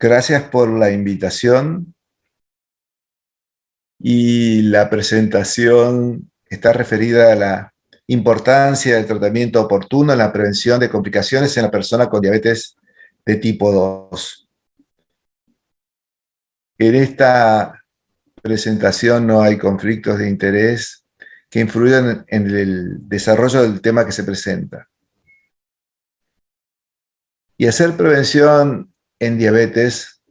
Gracias por la invitación y la presentación está referida a la importancia del tratamiento oportuno en la prevención de complicaciones en la persona con diabetes de tipo 2. En esta presentación no hay conflictos de interés que influyan en el desarrollo del tema que se presenta. Y hacer prevención en diabetes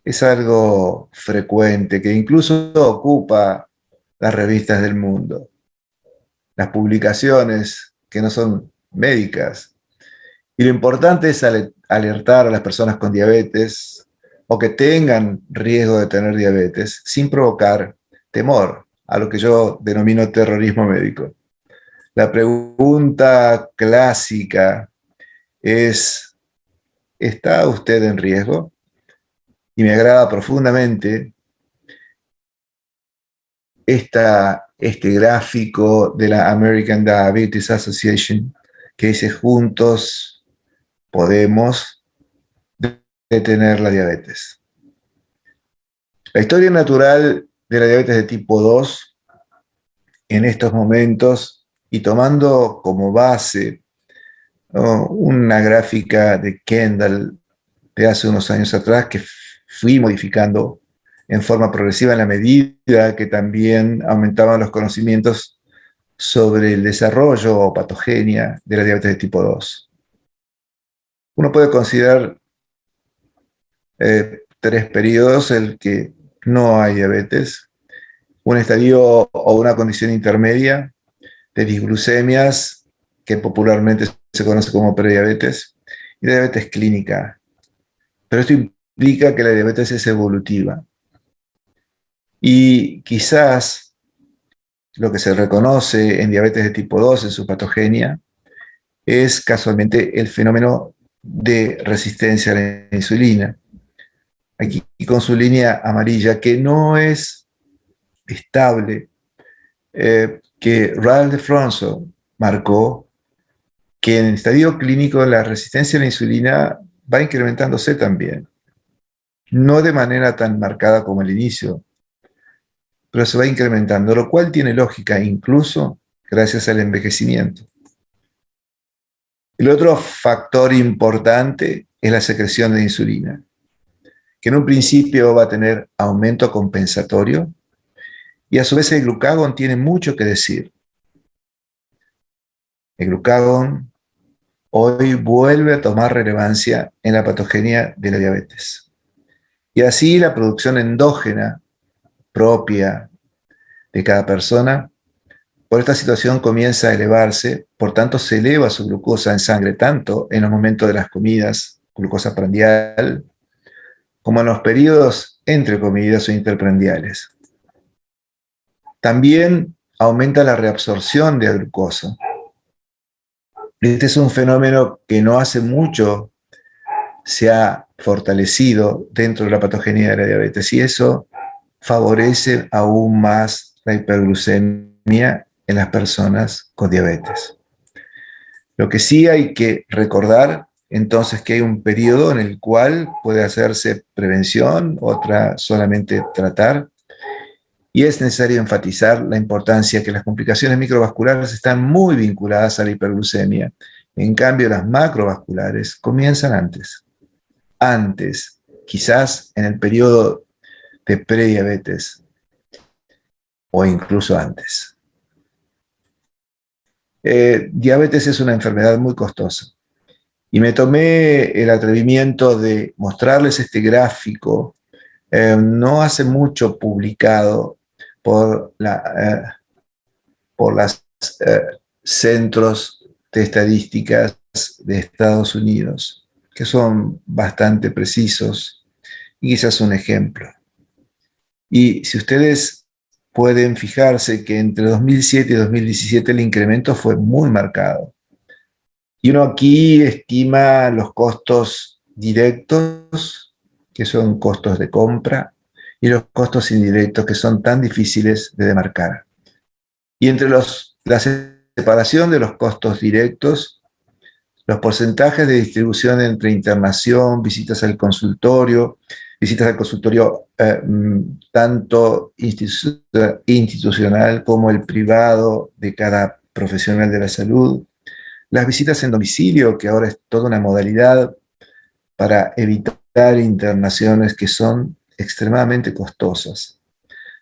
es algo frecuente, que incluso ocupa las revistas del mundo, las publicaciones que no son médicas. Y lo importante es alertar a las personas con diabetes o que tengan riesgo de tener diabetes sin provocar temor, a lo que yo denomino terrorismo médico. La pregunta clásica es, ¿está usted en riesgo? Y me agrada profundamente este gráfico de la American Diabetes Association que dice: juntos podemos detener la diabetes. La historia natural de la diabetes de tipo 2 en estos momentos, y tomando como base, ¿no?, una gráfica de Kendall de hace unos años atrás que fui modificando en forma progresiva en la medida que también aumentaban los conocimientos sobre el desarrollo o patogenia de la diabetes de tipo 2. Uno puede considerar tres periodos: el que no hay diabetes, un estadio o una condición intermedia de disglucemias, que popularmente se conoce como prediabetes, y la diabetes clínica. Pero esto implica que la diabetes es evolutiva. Y quizás lo que se reconoce en diabetes de tipo 2, en su patogenia, es casualmente el fenómeno de resistencia a la insulina. Aquí con su línea amarilla, que no es estable, que Ralph DeFronzo marcó que en el estadio clínico la resistencia a la insulina va incrementándose también. No de manera tan marcada como al inicio, pero se va incrementando, lo cual tiene lógica incluso gracias al envejecimiento. El otro factor importante es la secreción de insulina, que en un principio va a tener aumento compensatorio, y a su vez el glucagón tiene mucho que decir. El glucagón hoy vuelve a tomar relevancia en la patogenia de la diabetes. Y así la producción endógena propia de cada persona, por esta situación, comienza a elevarse, por tanto se eleva su glucosa en sangre tanto en los momentos de las comidas, glucosa prandial, como en los periodos entre comidas o interprandiales. También aumenta la reabsorción de glucosa. Este es un fenómeno que no hace mucho se ha fortalecido dentro de la patogenia de la diabetes, y eso favorece aún más la hiperglucemia en las personas con diabetes. Lo que sí hay que recordar entonces que hay un periodo en el cual puede hacerse prevención, otra solamente tratar, y es necesario enfatizar la importancia que las complicaciones microvasculares están muy vinculadas a la hiperglucemia. En cambio, las macrovasculares comienzan antes, quizás en el periodo de prediabetes o incluso antes. Diabetes es una enfermedad muy costosa, y me tomé el atrevimiento de mostrarles este gráfico no hace mucho, publicado por los centros de estadísticas de Estados Unidos, que son bastante precisos y quizás un ejemplo. Y si ustedes pueden fijarse que entre 2007 y 2017 el incremento fue muy marcado. Y uno aquí estima los costos directos, que son costos de compra, y los costos indirectos, que son tan difíciles de demarcar. Y entre la separación de los costos directos Los porcentajes de distribución entre internación, visitas al consultorio tanto institucional como el privado de cada profesional de la salud, las visitas en domicilio, que ahora es toda una modalidad para evitar internaciones que son extremadamente costosas.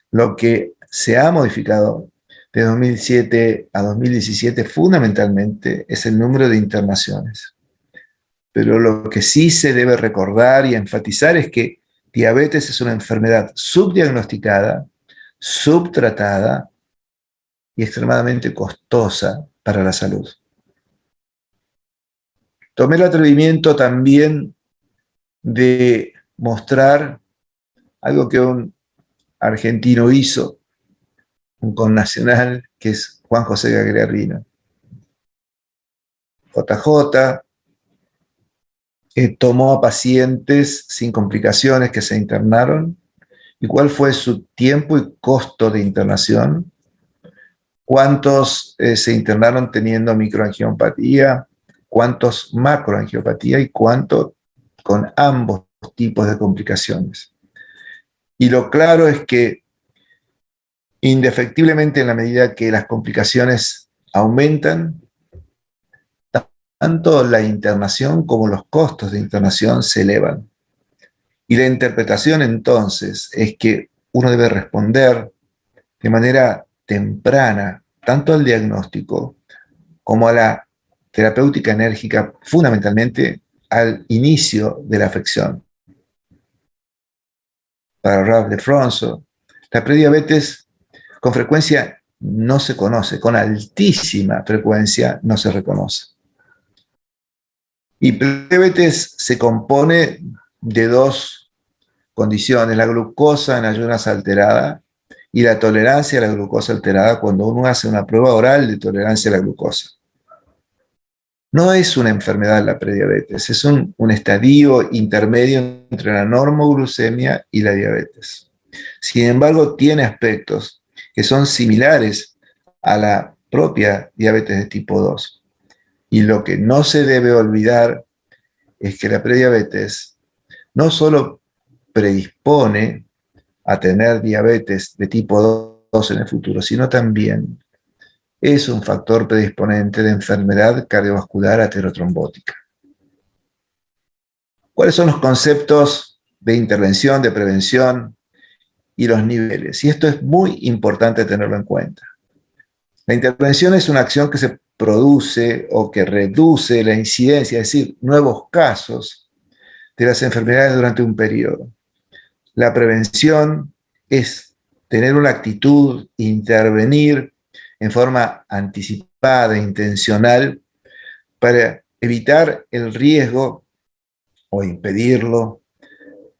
Lo que se ha modificado de 2007 a 2017 fundamentalmente es el número de internaciones. Pero lo que sí se debe recordar y enfatizar es que diabetes es una enfermedad subdiagnosticada, subtratada y extremadamente costosa para la salud. Tomé el atrevimiento también de mostrar algo que un argentino hizo, un connacional, que es Juan José Gagliardino. JJ tomó a pacientes sin complicaciones que se internaron y cuál fue su tiempo y costo de internación, cuántos se internaron teniendo microangiopatía, cuántos macroangiopatía y cuánto con ambos tipos de complicaciones. Y lo claro es que indefectiblemente en la medida que las complicaciones aumentan, tanto la internación como los costos de internación se elevan. Y la interpretación entonces es que uno debe responder de manera temprana tanto al diagnóstico como a la terapéutica enérgica, fundamentalmente al inicio de la afección. Para Ralph Defronzo, la prediabetes con frecuencia no se conoce, con altísima frecuencia no se reconoce. Y prediabetes se compone de dos condiciones, la glucosa en ayunas alterada y la tolerancia a la glucosa alterada cuando uno hace una prueba oral de tolerancia a la glucosa. No es una enfermedad la prediabetes, es un estadio intermedio entre la normoglucemia y la diabetes. Sin embargo, tiene aspectos que son similares a la propia diabetes de tipo 2. Y lo que no se debe olvidar es que la prediabetes no solo predispone a tener diabetes de tipo 2 en el futuro, sino también es un factor predisponente de enfermedad cardiovascular aterotrombótica. ¿Cuáles son los conceptos de intervención, de prevención y los niveles? Y esto es muy importante tenerlo en cuenta. La intervención es una acción que se produce o que reduce la incidencia, es decir, nuevos casos de las enfermedades durante un periodo. La prevención es tener una actitud, intervenir en forma anticipada, intencional, para evitar el riesgo o impedirlo,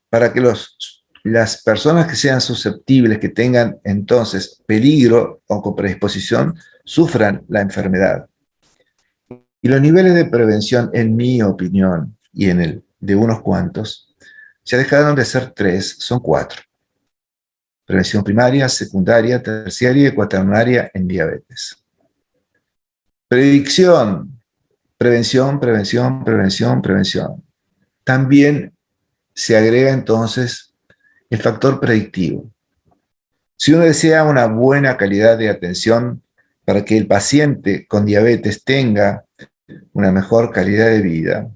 para que las personas que sean susceptibles, que tengan entonces peligro o con predisposición, sufran la enfermedad. Y los niveles de prevención, en mi opinión, y en el de unos cuantos, ya dejaron de ser 3, son 4. Prevención primaria, secundaria, terciaria y cuaternaria en diabetes. Predicción, prevención, prevención, prevención, prevención. También se agrega entonces el factor predictivo. Si uno desea una buena calidad de atención para que el paciente con diabetes tenga una mejor calidad de vida,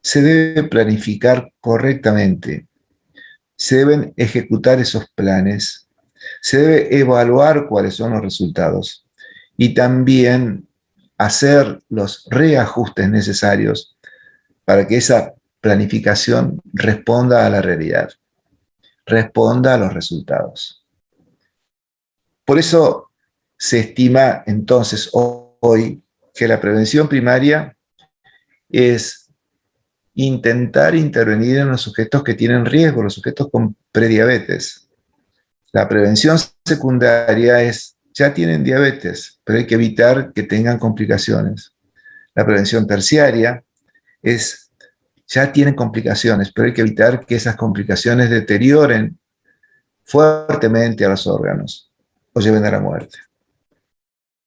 se debe planificar correctamente, se deben ejecutar esos planes, se debe evaluar cuáles son los resultados y también hacer los reajustes necesarios para que esa planificación responda a la realidad, responda a los resultados. Por eso se estima entonces hoy que la prevención primaria es intentar intervenir en los sujetos que tienen riesgo, los sujetos con prediabetes. La prevención secundaria es, ya tienen diabetes, pero hay que evitar que tengan complicaciones. La prevención terciaria es, ya tienen complicaciones, pero hay que evitar que esas complicaciones deterioren fuertemente a los órganos o lleven a la muerte.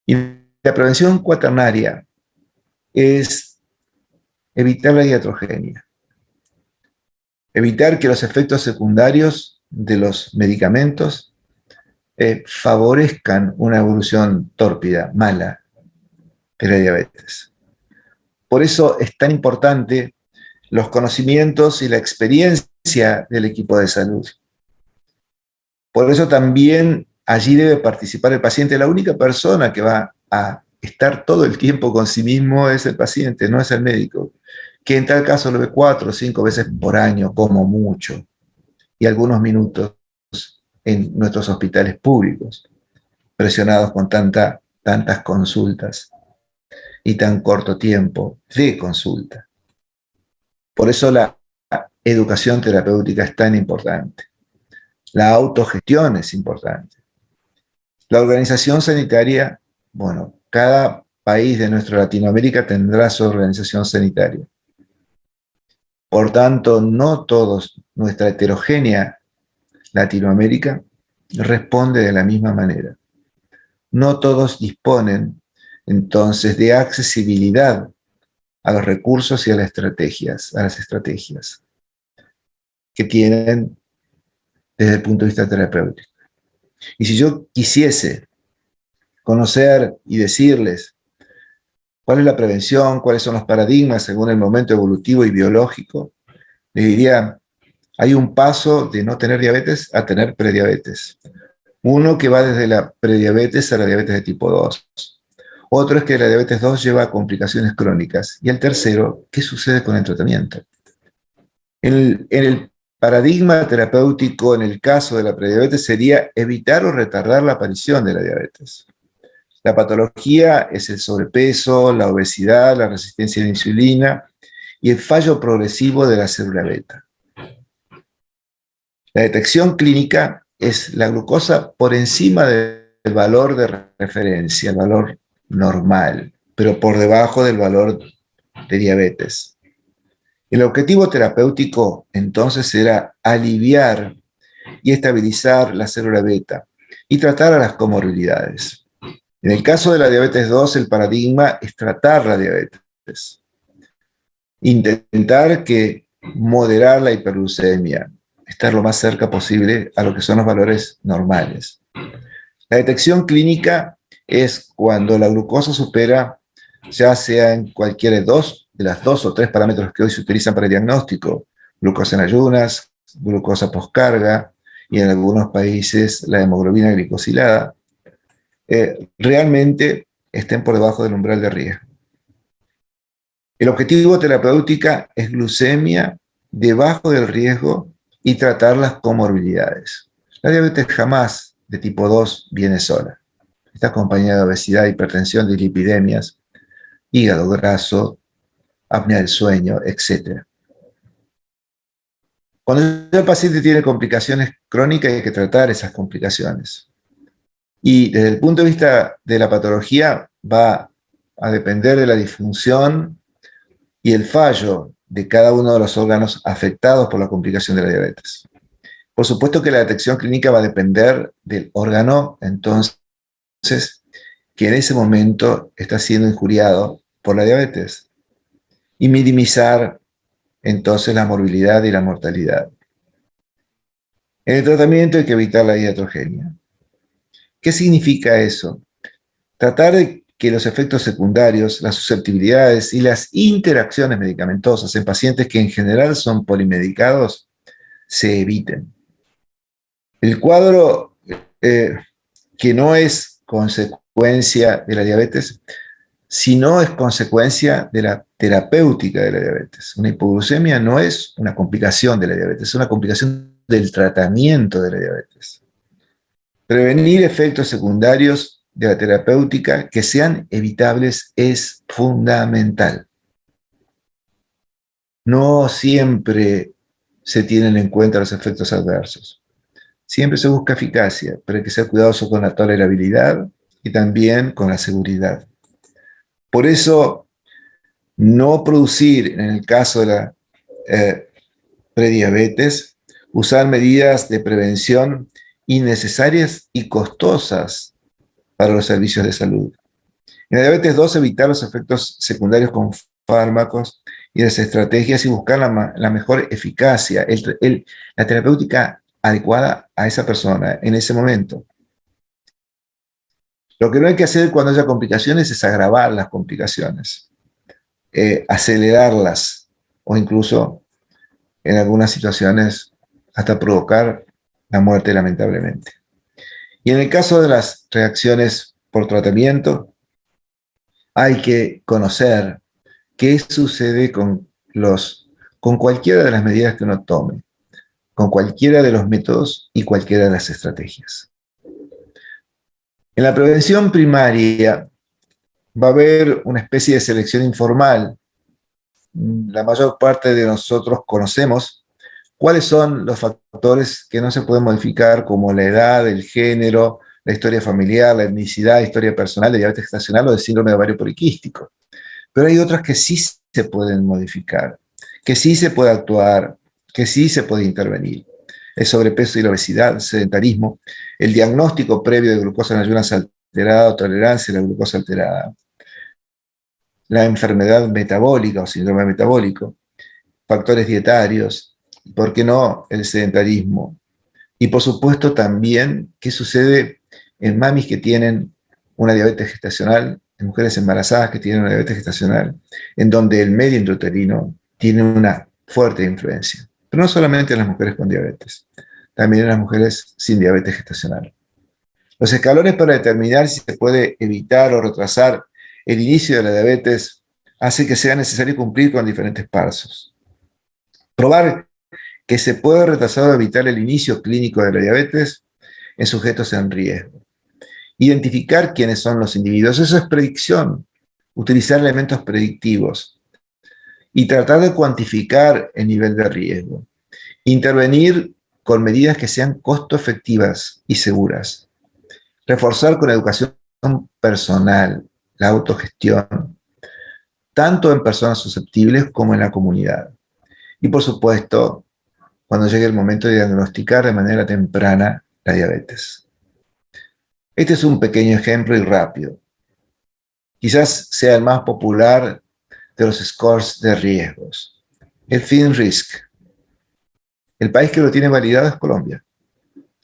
Y la prevención cuaternaria es evitar la iatrogenia, evitar que los efectos secundarios de los medicamentos favorezcan una evolución tórpida, mala de la diabetes. Por eso es tan importante los conocimientos y la experiencia del equipo de salud. Por eso también allí debe participar el paciente. La única persona que va a estar todo el tiempo con sí mismo es el paciente, no es el médico, que en tal caso lo ve 4 o 5 veces por año, como mucho, y algunos minutos en nuestros hospitales públicos, presionados con tantas consultas y tan corto tiempo de consulta. Por eso la educación terapéutica es tan importante. La autogestión es importante. La organización sanitaria, bueno, cada país de nuestra Latinoamérica tendrá su organización sanitaria. Por tanto, no todos, nuestra heterogénea Latinoamérica responde de la misma manera. No todos disponen entonces de accesibilidad a los recursos y a las estrategias que tienen desde el punto de vista terapéutico. Y si yo quisiese conocer y decirles cuál es la prevención, cuáles son los paradigmas según el momento evolutivo y biológico, les diría, hay un paso de no tener diabetes a tener prediabetes. Uno que va desde la prediabetes a la diabetes de tipo 2. Otro es que la diabetes 2 lleva a complicaciones crónicas. Y el tercero, ¿qué sucede con el tratamiento? En el paradigma terapéutico, en el caso de la prediabetes, sería evitar o retardar la aparición de la diabetes. La patología es el sobrepeso, la obesidad, la resistencia a la insulina y el fallo progresivo de la célula beta. La detección clínica es la glucosa por encima del valor de referencia, el valor normal, pero por debajo del valor de diabetes. El objetivo terapéutico entonces será aliviar y estabilizar la célula beta y tratar a las comorbilidades. En el caso de la diabetes 2, el paradigma es tratar la diabetes. Intentar moderar la hiperglucemia, estar lo más cerca posible a lo que son los valores normales. La detección clínica es cuando la glucosa supera, ya sea en cualquiera de las 2 o 3 parámetros que hoy se utilizan para el diagnóstico, glucosa en ayunas, glucosa postcarga y en algunos países la hemoglobina glicosilada, realmente estén por debajo del umbral de riesgo. El objetivo terapéutica es glucemia debajo del riesgo y tratar las comorbilidades. La diabetes jamás de tipo 2 viene sola. Está acompañada de obesidad, hipertensión, dislipidemias, hígado graso, apnea del sueño, etc. Cuando el paciente tiene complicaciones crónicas hay que tratar esas complicaciones. Y desde el punto de vista de la patología va a depender de la disfunción y el fallo de cada uno de los órganos afectados por la complicación de la diabetes. Por supuesto que la detección clínica va a depender del órgano, entonces, que en ese momento está siendo injuriado por la diabetes y minimizar entonces la morbilidad y la mortalidad. En el tratamiento hay que evitar la iatrogenia. ¿Qué significa eso? Tratar de que los efectos secundarios, las susceptibilidades y las interacciones medicamentosas en pacientes que en general son polimedicados se eviten. El cuadro que no es consecuencia de la diabetes, sino es consecuencia de la terapéutica de la diabetes. Una hipoglucemia no es una complicación de la diabetes, es una complicación del tratamiento de la diabetes. Prevenir efectos secundarios de la terapéutica que sean evitables es fundamental. No siempre se tienen en cuenta los efectos adversos. Siempre se busca eficacia, pero hay que ser cuidadoso con la tolerabilidad y también con la seguridad. Por eso, no producir, en el caso de la prediabetes, usar medidas de prevención innecesarias y costosas para los servicios de salud. En la diabetes 2, evitar los efectos secundarios con fármacos y las estrategias y buscar la mejor eficacia, la terapéutica adecuada a esa persona en ese momento. Lo que no hay que hacer cuando haya complicaciones es agravar las complicaciones, acelerarlas o incluso en algunas situaciones hasta provocar la muerte lamentablemente. Y en el caso de las reacciones por tratamiento, hay que conocer qué sucede con cualquiera de las medidas que uno tome, con cualquiera de los métodos y cualquiera de las estrategias. En la prevención primaria va a haber una especie de selección informal. La mayor parte de nosotros conocemos cuáles son los factores que no se pueden modificar, como la edad, el género, la historia familiar, la etnicidad, la historia personal de diabetes gestacional o de síndrome de ovario poliquístico. Pero hay otras que sí se pueden modificar, que sí se puede actuar, que sí se puede intervenir. El sobrepeso y la obesidad, el sedentarismo, el diagnóstico previo de glucosa en ayunas alterada o tolerancia a la glucosa alterada, la enfermedad metabólica o síndrome metabólico, factores dietarios, ¿por qué no el sedentarismo? Y por supuesto también qué sucede en mamis que tienen una diabetes gestacional, en mujeres embarazadas que tienen una diabetes gestacional, en donde el medio intrauterino tiene una fuerte influencia. Pero no solamente en las mujeres con diabetes, también en las mujeres sin diabetes gestacional. Los escalones para determinar si se puede evitar o retrasar el inicio de la diabetes hace que sea necesario cumplir con diferentes pasos. Probar que se puede retrasar o evitar el inicio clínico de la diabetes en sujetos en riesgo. Identificar quiénes son los individuos, eso es predicción. Utilizar elementos predictivos y tratar de cuantificar el nivel de riesgo. Intervenir con medidas que sean costo efectivas y seguras. Reforzar con educación personal, la autogestión, tanto en personas susceptibles como en la comunidad. Y por supuesto, cuando llegue el momento de diagnosticar de manera temprana la diabetes. Este es un pequeño ejemplo y rápido. Quizás sea el más popular de los scores de riesgos. El FINRISC. El país que lo tiene validado es Colombia.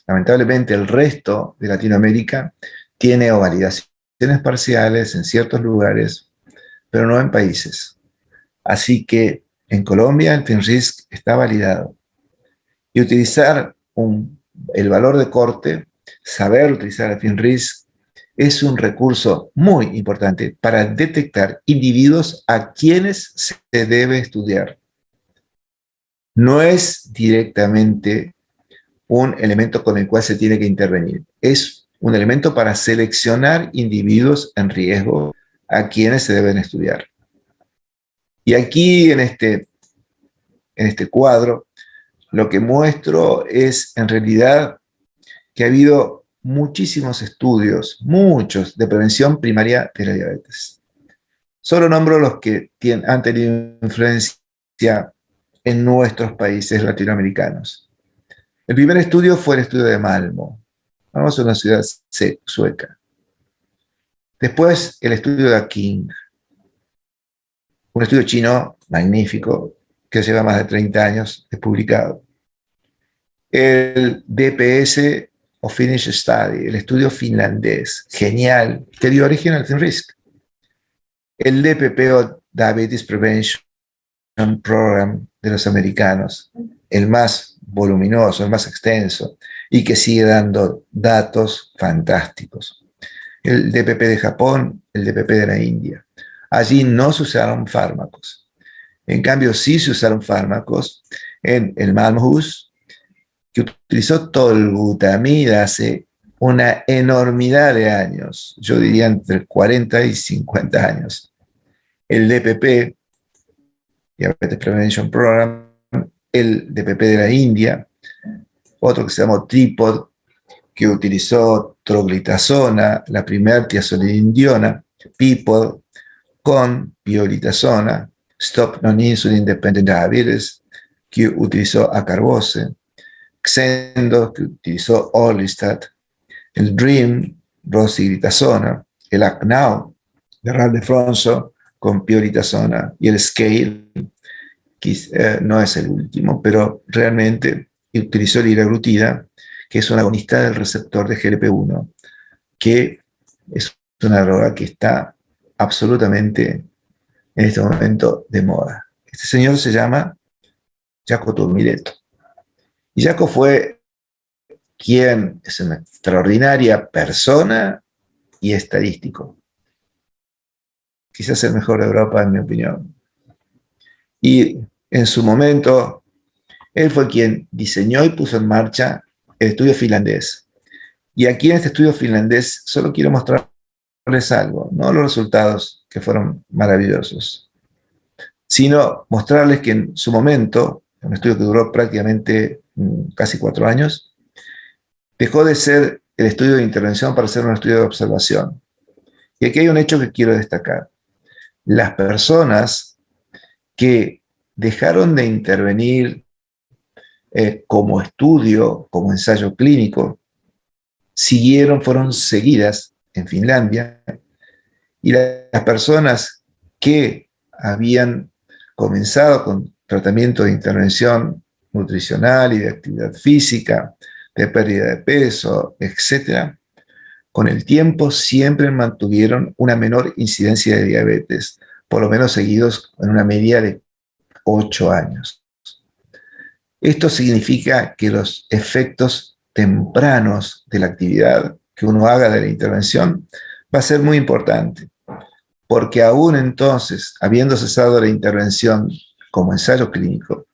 Lamentablemente el resto de Latinoamérica tiene o validaciones parciales en ciertos lugares, pero no en países. Así que en Colombia el FINRISC está validado. Y utilizar el valor de corte, saber utilizar el FINRISC, es un recurso muy importante para detectar individuos a quienes se debe estudiar. No es directamente un elemento con el cual se tiene que intervenir. Es un elemento para seleccionar individuos en riesgo a quienes se deben estudiar. Y aquí en este cuadro, lo que muestro es en realidad que ha habido muchísimos estudios, muchos, de prevención primaria de la diabetes. Solo nombro los que han tenido influencia en nuestros países latinoamericanos. El primer estudio fue el estudio de Malmo. Malmo es una ciudad sueca. Después el estudio de Aking, un estudio chino magnífico que lleva más de 30 años, es publicado. El DPS o Finnish Study, el estudio finlandés, genial, que dio origen al FINRISC. El DPP o Diabetes Prevention Program de los americanos, el más voluminoso, el más extenso, y que sigue dando datos fantásticos. El DPP de Japón, el DPP de la India. Allí no se usaron fármacos. En cambio, sí se usaron fármacos en el Malmhus, que utilizó tolbutamida hace una enormidad de años, yo diría entre 40 y 50 años. El DPP, Diabetes Prevention Program, el DPP de la India, otro que se llamó Tripod, que utilizó troglitazona, la primera tiazolidindiona, Pipod, con piolitazona, Stop Non-Insulin Dependent Diabetes, que utilizó acarbose, Xendo, que utilizó Orlistat, el DREAM, rosiglitazona, el ACNAU, de Ralph Fronso, con piolitazona, y el SCALE, No es el último, pero realmente utilizó liraglutida, que es un agonista del receptor de GLP-1, que es una droga que está absolutamente en este momento de moda. Este señor se llama Jaco Turmiretto. Y Jaco fue quien es una extraordinaria persona y estadístico. Quizás el mejor de Europa, en mi opinión. Y en su momento, él fue quien diseñó y puso en marcha el estudio finlandés. Y aquí en este estudio finlandés solo quiero mostrarles algo, no los resultados que fueron maravillosos, sino mostrarles que en su momento, un estudio que duró prácticamente casi 4 años, dejó de ser el estudio de intervención para ser un estudio de observación. Y aquí hay un hecho que quiero destacar. Las personas que dejaron de intervenir como estudio, como ensayo clínico, fueron seguidas en Finlandia, y las personas que habían comenzado con tratamiento de intervención nutricional y de actividad física, de pérdida de peso, etcétera, con el tiempo siempre mantuvieron una menor incidencia de diabetes, por lo menos seguidos en una media de 8 años. Esto significa que los efectos tempranos de la actividad que uno haga de la intervención va a ser muy importante, porque aún entonces, habiendo cesado la intervención como ensayo clínico,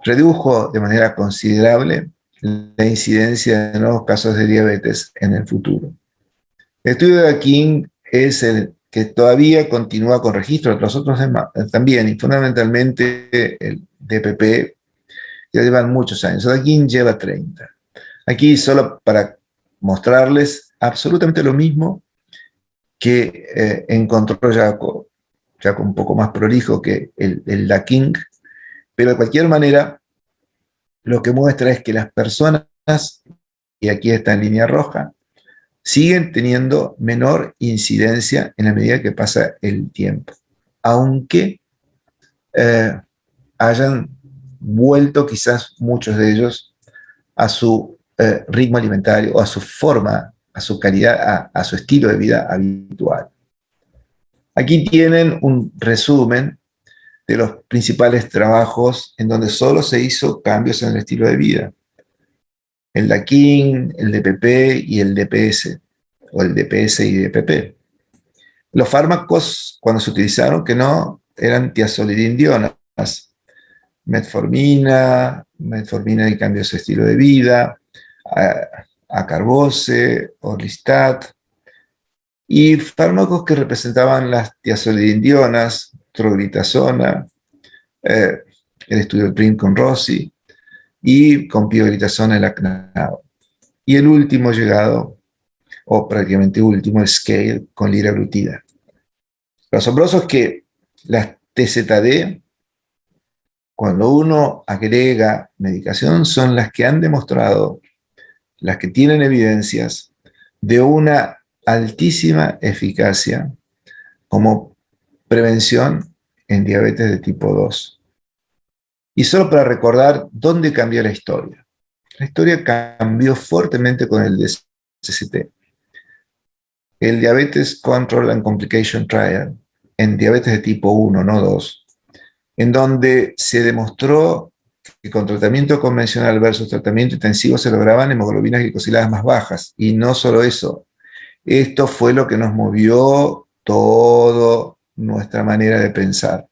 redujo de manera considerable la incidencia de nuevos casos de diabetes en el futuro. El estudio de King es el que todavía continúa con registro, los otros también, y fundamentalmente el DPP, ya llevan muchos años. El de King lleva 30. Aquí solo para mostrarles absolutamente lo mismo que encontró Jaco un poco más prolijo que el Da King, pero de cualquier manera lo que muestra es que las personas, y aquí está en línea roja, siguen teniendo menor incidencia en la medida que pasa el tiempo, aunque hayan vuelto quizás muchos de ellos a su ritmo alimentario o a su forma, a su calidad, a su estilo de vida habitual. Aquí tienen un resumen de los principales trabajos en donde solo se hizo cambios en el estilo de vida. El DAQIN, el DPP y el DPS, o el DPS y DPP. Los fármacos, cuando se utilizaron, que no eran tiazolidindionas, metformina y cambios de estilo de vida, acarbose, orlistat, y fármacos que representaban las tiazolidindionas, troglitazona, el estudio del PRIM con Rossi, y con pioglitazona el acnado. Y el último llegado, o prácticamente último, el Scale con liraglutida. Lo asombroso es que las TZD, cuando uno agrega medicación, son las que han demostrado, las que tienen evidencias de una altísima eficacia como prevención en diabetes de tipo 2. Y solo para recordar dónde cambió la historia. La historia cambió fuertemente con el DCT. El Diabetes Control and Complication Trial, en diabetes de tipo 1, no 2, en donde se demostró que con tratamiento convencional versus tratamiento intensivo se lograban hemoglobinas glicosiladas más bajas. Y no solo eso, esto fue lo que nos movió toda nuestra manera de pensar,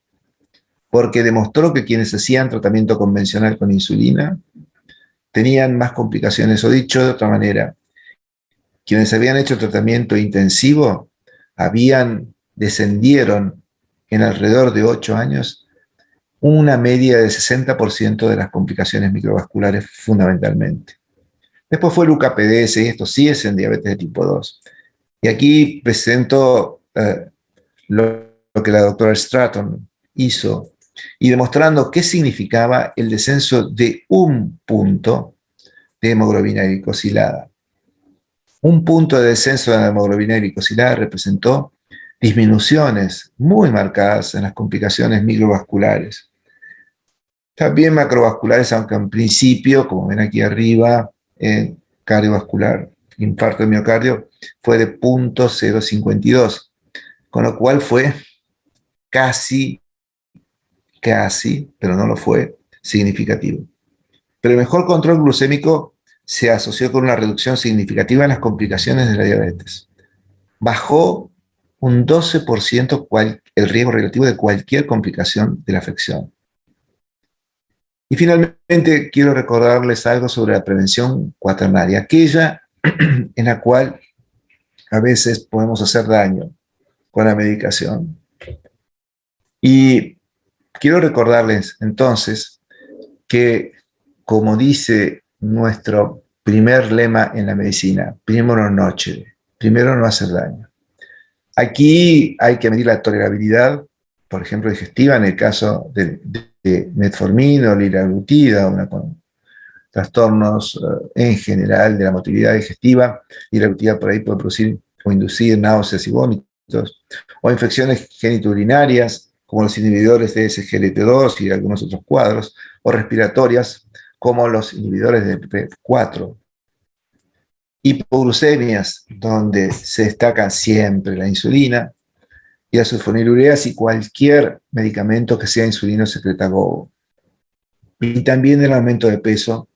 porque demostró que quienes hacían tratamiento convencional con insulina tenían más complicaciones, o dicho de otra manera, quienes habían hecho tratamiento intensivo descendieron en alrededor de 8 años una media de 60% de las complicaciones microvasculares fundamentalmente. Después fue el UKPDS, y esto sí es en diabetes de tipo 2. Y aquí presento lo que la doctora Stratton hizo, y demostrando qué significaba el descenso de un punto de hemoglobina glicosilada. Un punto de descenso de la hemoglobina glicosilada representó disminuciones muy marcadas en las complicaciones microvasculares. También macrovasculares, aunque en principio, como ven aquí arriba, en cardiovascular, infarto de miocardio, fue de 0.052, con lo cual fue casi, pero no lo fue, significativo. Pero el mejor control glucémico se asoció con una reducción significativa en las complicaciones de la diabetes. Bajó un 12% el riesgo relativo de cualquier complicación de la afección. Y finalmente quiero recordarles algo sobre la prevención cuaternaria, aquella en la cual a veces podemos hacer daño con la medicación. Y quiero recordarles entonces que, como dice nuestro primer lema en la medicina, primero noche, primero no hacer daño. Aquí hay que medir la tolerabilidad, por ejemplo, digestiva, en el caso de metformina o liraglutida, con trastornos en general de la motilidad digestiva. Liraglutida por ahí puede producir o inducir náuseas y vómitos, o infecciones genitourinarias, como los inhibidores de SGLT2 y algunos otros cuadros, o respiratorias, como los inhibidores de PP4. Hipoglucemias, donde se destaca siempre la insulina, y las sulfonilureas y cualquier medicamento que sea insulino secretagogue. Y también el aumento de peso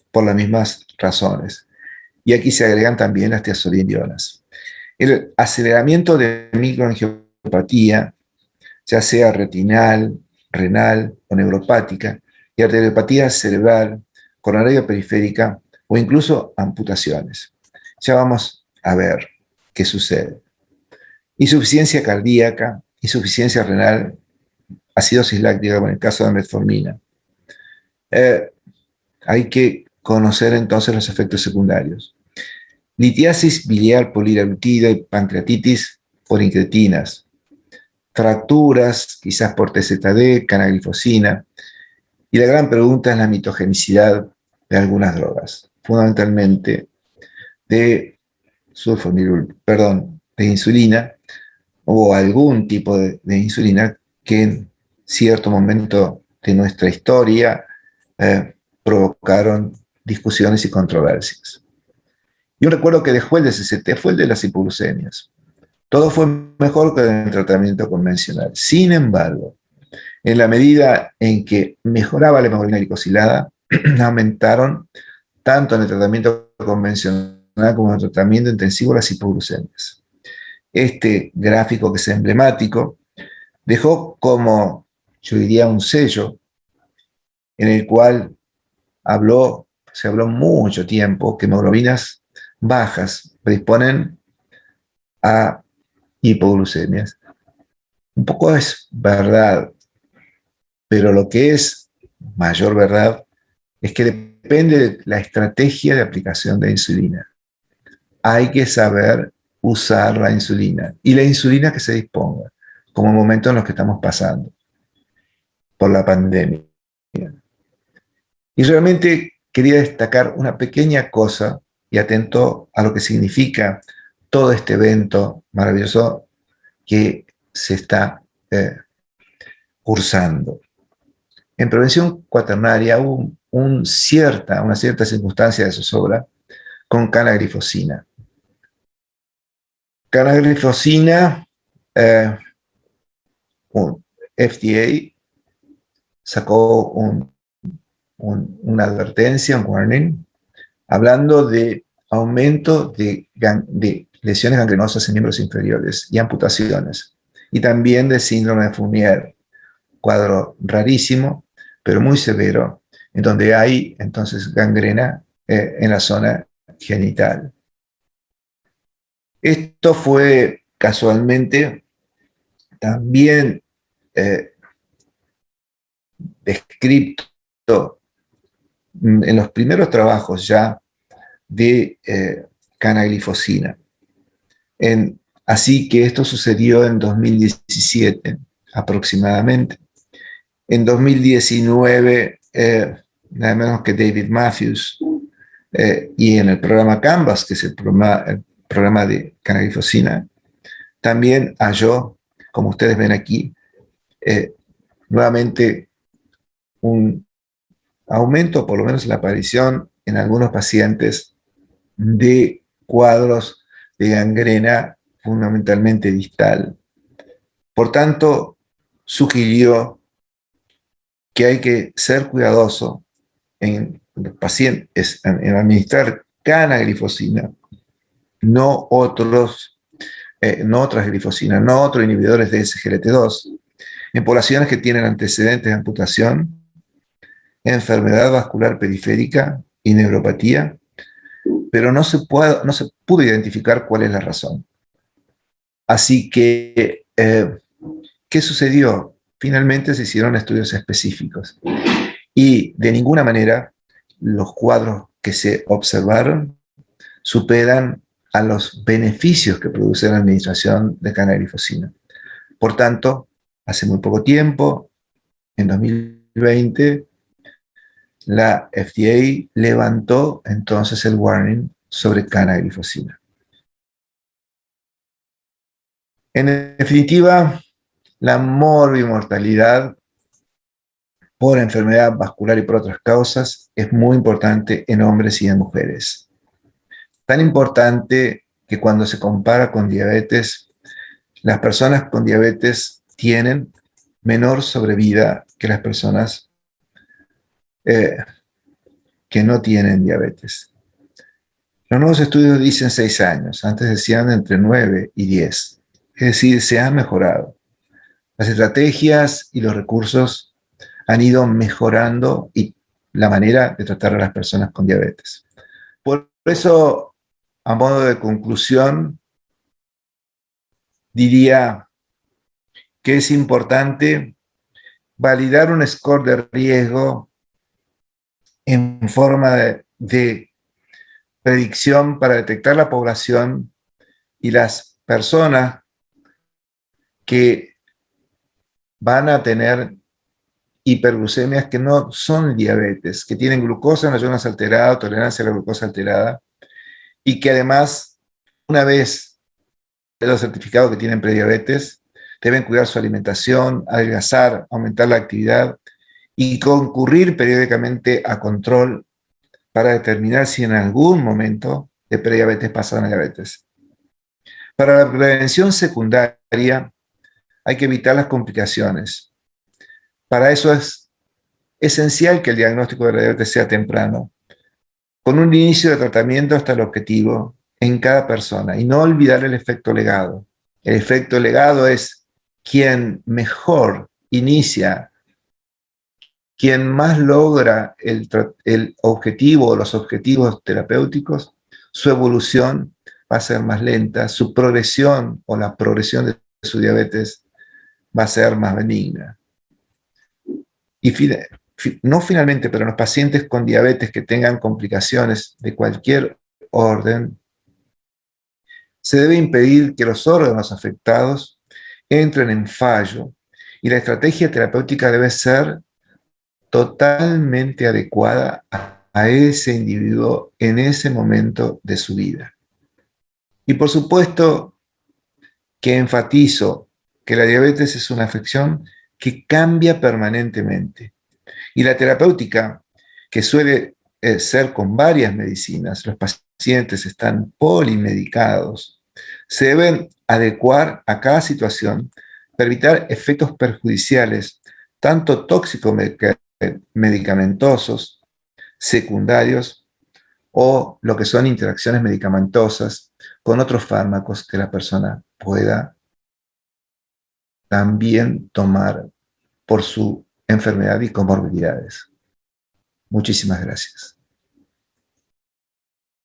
por las mismas razones. Y aquí se agregan también las tiazolidionas. El aceleramiento de microangiopatía, ya sea retinal, renal o neuropática, y arteriopatía cerebral, coronaria periférica o incluso amputaciones. Ya vamos a ver qué sucede. Insuficiencia cardíaca, insuficiencia renal, acidosis láctica, como en el caso de metformina. Hay que conocer entonces los efectos secundarios. Litiasis biliar poliraglutida y pancreatitis por incretinas. Fracturas, quizás por TZD, canaglifosina. Y la gran pregunta es la mitogenicidad de algunas drogas, fundamentalmente de de insulina o algún tipo de insulina que en cierto momento de nuestra historia provocaron discusiones y controversias. Y un recuerdo que dejó el DCCT fue el de las hipoglucemias. Todo fue mejor que el tratamiento convencional. Sin embargo, en la medida en que mejoraba la hemoglobina glicosilada, aumentaron tanto en el tratamiento convencional como en el tratamiento intensivo las hipoglucemias. Este gráfico, que es emblemático, dejó como, yo diría, un sello en el cual se habló mucho tiempo que hemoglobinas bajas predisponen a hipoglucemias. Un poco es verdad, pero lo que es mayor verdad es que depende de la estrategia de aplicación de insulina. Hay que saber usar la insulina y la insulina que se disponga, como el momento en los que estamos pasando por la pandemia. Y realmente quería destacar una pequeña cosa y atento a lo que significa todo este evento maravilloso que se está cursando. En prevención cuaternaria hubo una cierta circunstancia de zozobra con canaglifosina. Canaglifosina, FDA sacó una advertencia, un warning, hablando de aumento de lesiones gangrenosas en miembros inferiores y amputaciones, y también de síndrome de Fournier, cuadro rarísimo, pero muy severo, en donde hay entonces gangrena en la zona genital. Esto fue casualmente también descrito en los primeros trabajos ya de canaglifosina. Así que esto sucedió en 2017 aproximadamente. En 2019, nada menos que David Matthews, y en el programa Canvas, que es el programa de canaglifosina, también halló, como ustedes ven aquí, nuevamente un aumento, por lo menos la aparición en algunos pacientes de cuadros de gangrena fundamentalmente distal. Por tanto, sugirió que hay que ser cuidadoso en los pacientes, en administrar canaglifosina, no otras glifosinas, no otros inhibidores de SGLT2, en poblaciones que tienen antecedentes de amputación, enfermedad vascular periférica y neuropatía, pero no se pudo identificar cuál es la razón. Así que, ¿qué sucedió? Finalmente se hicieron estudios específicos y de ninguna manera los cuadros que se observaron superan a los beneficios que produce la administración de canaglifosina. Por tanto, hace muy poco tiempo, en 2020, la FDA levantó entonces el warning sobre canaglifosina. En definitiva, la morbimortalidad por enfermedad vascular y por otras causas es muy importante en hombres y en mujeres. Tan importante que cuando se compara con diabetes, las personas con diabetes tienen menor sobrevida que las personas que no tienen diabetes. Los nuevos estudios dicen 6 años, antes decían entre 9 y 10. Es decir, se ha mejorado. Las estrategias y los recursos han ido mejorando y la manera de tratar a las personas con diabetes. Por eso, a modo de conclusión, diría que es importante validar un score de riesgo en forma de predicción para detectar la población y las personas que van a tener hiperglucemias que no son diabetes, que tienen glucosa en ayunas alterada, tolerancia a la glucosa alterada, y que además, una vez los certificados que tienen prediabetes, deben cuidar su alimentación, adelgazar, aumentar la actividad y concurrir periódicamente a control para determinar si en algún momento de prediabetes pasan a diabetes. Para la prevención secundaria hay que evitar las complicaciones. Para eso es esencial que el diagnóstico de la diabetes sea temprano, con un inicio de tratamiento hasta el objetivo en cada persona y no olvidar el efecto legado. El efecto legado es quien mejor inicia, quien más logra el objetivo o los objetivos terapéuticos, su evolución va a ser más lenta, su progresión o la progresión de su diabetes va a ser más benigna. Y no finalmente, pero en los pacientes con diabetes que tengan complicaciones de cualquier orden, se debe impedir que los órganos afectados entren en fallo y la estrategia terapéutica debe ser totalmente adecuada a ese individuo en ese momento de su vida. Y por supuesto que enfatizo que la diabetes es una afección que cambia permanentemente. Y la terapéutica, que suele ser con varias medicinas, los pacientes están polimedicados, se deben adecuar a cada situación para evitar efectos perjudiciales, tanto tóxico-medicamentosos, secundarios, o lo que son interacciones medicamentosas con otros fármacos que la persona pueda también tomar por su enfermedad y comorbilidades. Muchísimas gracias.